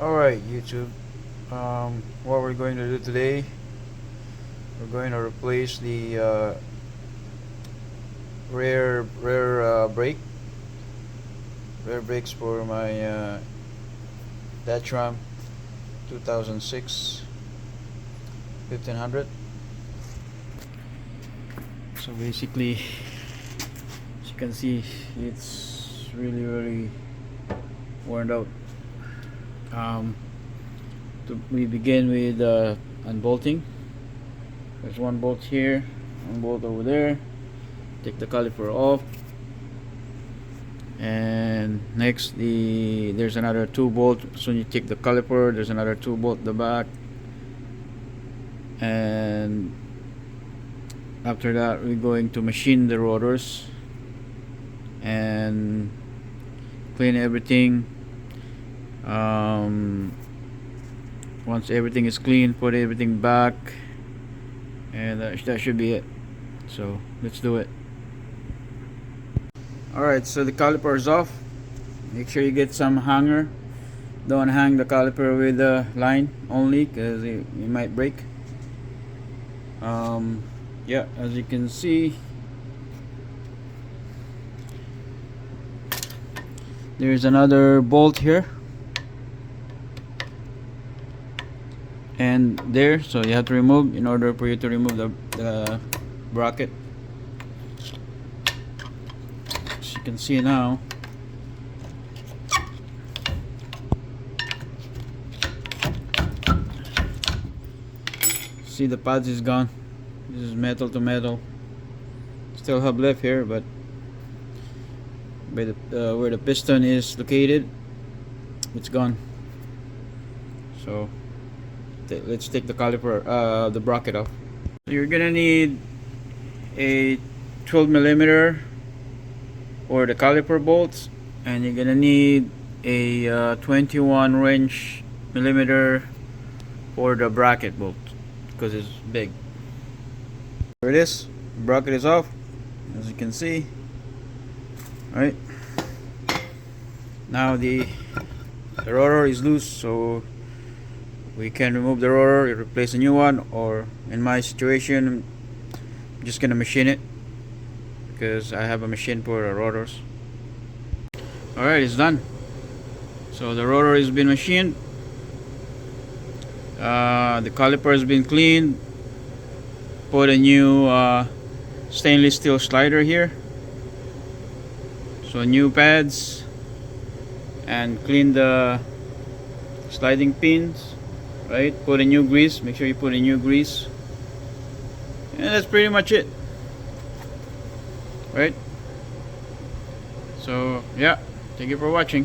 Alright, YouTube. What we're going to do today, we're going to replace the rear brakes for my Dodge Ram 2006 1500. So basically, as you can see, it's really worn out. We begin with unbolting. There's one bolt here, one bolt over there. Take the caliper off, and next there's another 2 bolt. So you take the caliper, there's another 2 bolt at the back, and after that we're going to machine the rotors and clean everything. Once everything is clean, put everything back, and that should be it. So let's do it. Alright, so the caliper is off. Make sure you get some hanger. Don't hang the caliper with the line only, because it might break. Yeah, as you can see, there's another bolt here and there, so you have to remove in order for you to remove the bracket. As you can see now, see the pads is gone. This is metal to metal. Still have left here, but by the where the piston is located, it's gone. So let's take the caliper, the bracket off. You're gonna need a 12mm or the caliper bolts, and you're gonna need a 21 wrench millimeter for the bracket bolt because it's big. There it is. The bracket is off, as you can see. Right now the rotor is loose, so we can remove the rotor, replace a new one, or in my situation I'm just gonna machine it because I have a machine for the rotors. Alright, it's done. So the rotor has been machined, the caliper has been cleaned, put a new stainless steel slider here, so new pads, and clean the sliding pins, right? Put a new grease, make sure you put a new grease, and that's pretty much it, right? So yeah, thank you for watching.